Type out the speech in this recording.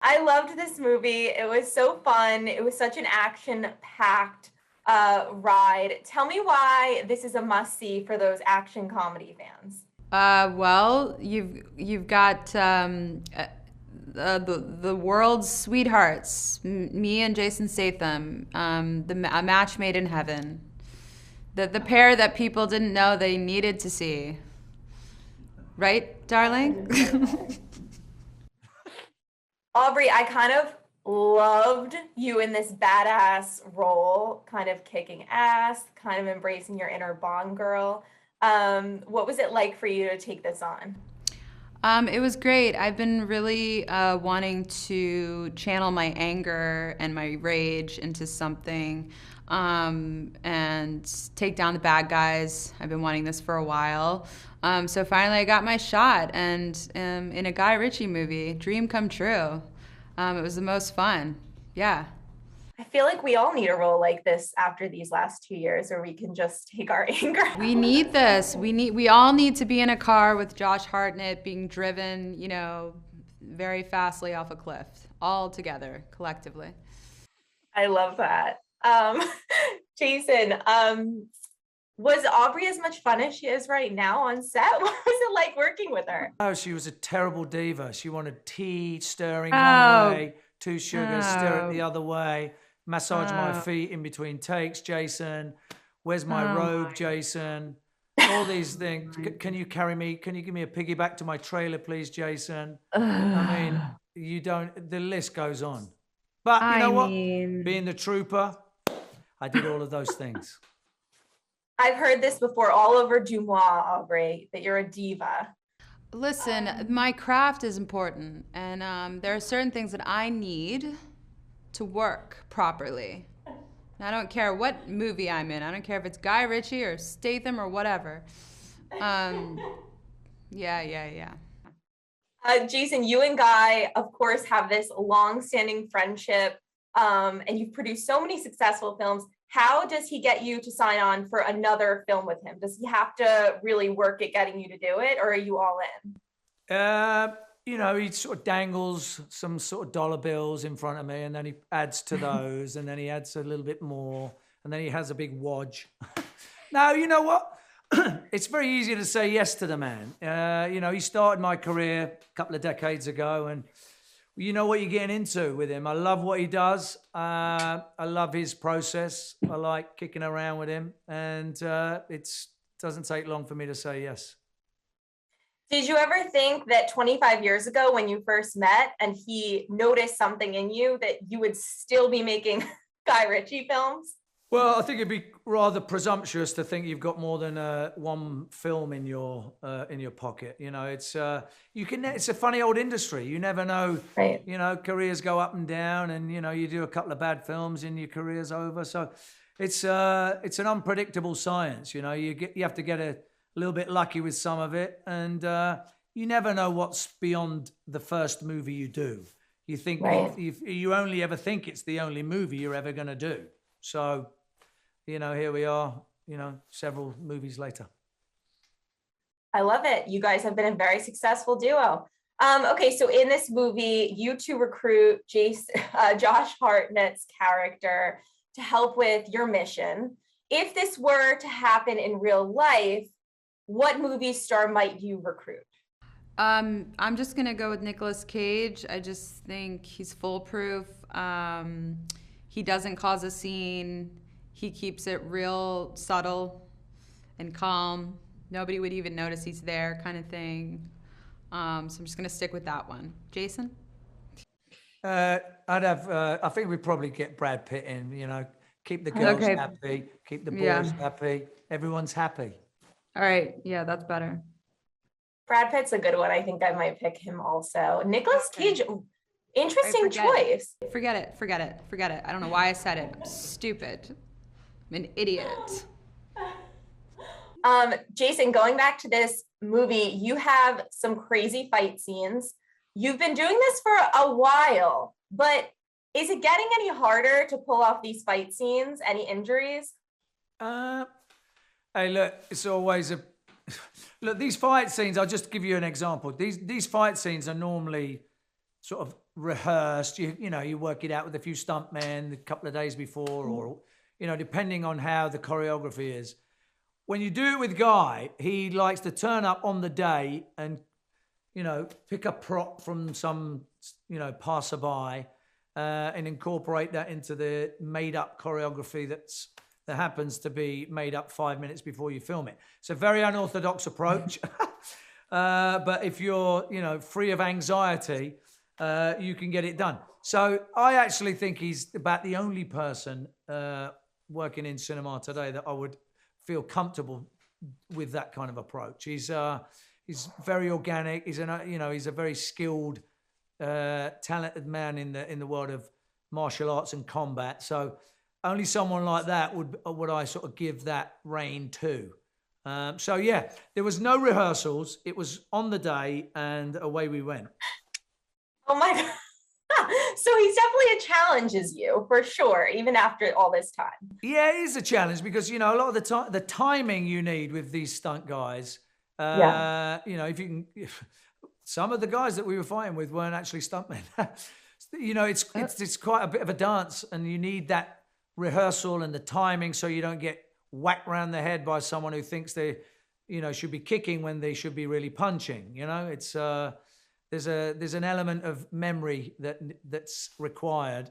I loved this movie. It was so fun. It was such an action-packed ride. Tell me why this is a must-see for those action comedy fans. Well, you've got the world's sweethearts, me and Jason Statham, a match made in heaven, the pair that people didn't know they needed to see, right, darling? Aubrey, I kind of loved you in this badass role, kind of kicking ass, kind of embracing your inner Bond girl. What was it like for you to take this on? It was great. I've been really wanting to channel my anger and my rage into something and take down the bad guys. I've been wanting this for a while. So finally, I got my shot, and in a Guy Ritchie movie, dream come true. It was the most fun. Yeah. I feel like we all need a role like this after these last 2 years where we can just take our anger We out. need this. We all need to be in a car with Josh Hartnett being driven, very fastly off a cliff, all together, collectively. I love that. Jason, was Aubrey as much fun as she is right now on set? What was it like working with her? Oh, she was a terrible diva. She wanted tea stirring one Oh, way, two sugars, stir it the other way, massage my feet in between takes, Jason. Where's my robe, Jason? All these things. Can you carry me? Can you give me a piggyback to my trailer, please, Jason? I mean, you don't, the list goes on. But you know I what? mean, Being the trooper, I did all of those things. I've heard this before all over Dumois, Aubrey, that you're a diva. listen, my craft is important, and there are certain things that I need to work properly. And I don't care what movie I'm in. I don't care if it's Guy Ritchie or Statham or whatever. Um, yeah. Jason, you and Guy, of course, have this long-standing friendship, and you've produced so many successful films. How does he get you to sign on for another film with him? Does he have to really work at getting you to do it, or are you all in? He sort of dangles some sort of dollar bills in front of me, and then he adds to those, and then he adds a little bit more, and then he has a big wodge. Now, you know what? It's very easy to say yes to the man. He started my career a couple of decades ago, and you know what you're getting into with him. I love what he does. I love his process. I like kicking around with him, and it doesn't take long for me to say yes. Did you ever think that 25 years ago when you first met and he noticed something in you that you would still be making Guy Ritchie films? Well, I think it'd be rather presumptuous to think you've got more than one film in your pocket. It's It's a funny old industry. You never know. Right. Careers go up and down, and you do a couple of bad films and your career's over. So it's an unpredictable science. You have to get a little bit lucky with some of it, and you never know what's beyond the first movie you do. You think Right. you only ever think it's the only movie you're ever going to do. So, here we are, several movies later. I love it. You guys have been a very successful duo. Okay, so in this movie, you two recruit Josh Hartnett's character to help with your mission. If this were to happen in real life, what movie star might you recruit? I'm just gonna go with Nicolas Cage. I just think he's foolproof. He doesn't cause a scene. He keeps it real subtle and calm. Nobody would even notice he's there, kind of thing. So I'm just gonna stick with that one. Jason? I think we'd probably get Brad Pitt in. Keep the girls Okay. happy, keep the boys Yeah. happy. Everyone's happy. All right. Yeah, that's better. Brad Pitt's a good one. I think I might pick him also. Nicolas Okay. Cage, interesting Forget it. choice. Forget it. I don't know why I said it. I'm stupid. I'm an idiot. Jason, going back to this movie, you have some crazy fight scenes. You've been doing this for a while, but is it getting any harder to pull off these fight scenes? Any injuries? Hey, look, it's always a look. These fight scenes. I'll just give you an example. These fight scenes are normally sort of rehearsed. You work it out with a few stuntmen a couple of days before, or depending on how the choreography is. When you do it with Guy, he likes to turn up on the day and pick a prop from some passerby and incorporate that into the made-up choreography that happens to be made up 5 minutes before you film it. It's a very unorthodox approach, but if you're free of anxiety, you can get it done. So I actually think he's about the only person working in cinema today that I would feel comfortable with that kind of approach. He's very organic. He's a very skilled, talented man in the world of martial arts and combat. So only someone like that would I sort of give that reign to. So yeah, there was no rehearsals. It was on the day, and away we went. Oh my God. So he's definitely a challenge as you, for sure, even after all this time. Yeah, it is a challenge because, a lot of the time, the timing you need with these stunt guys, some of the guys that we were fighting with weren't actually stuntmen. It's quite a bit of a dance, and you need that rehearsal and the timing so you don't get whacked around the head by someone who thinks they, should be kicking when they should be really punching. It's there's an element of memory that's required.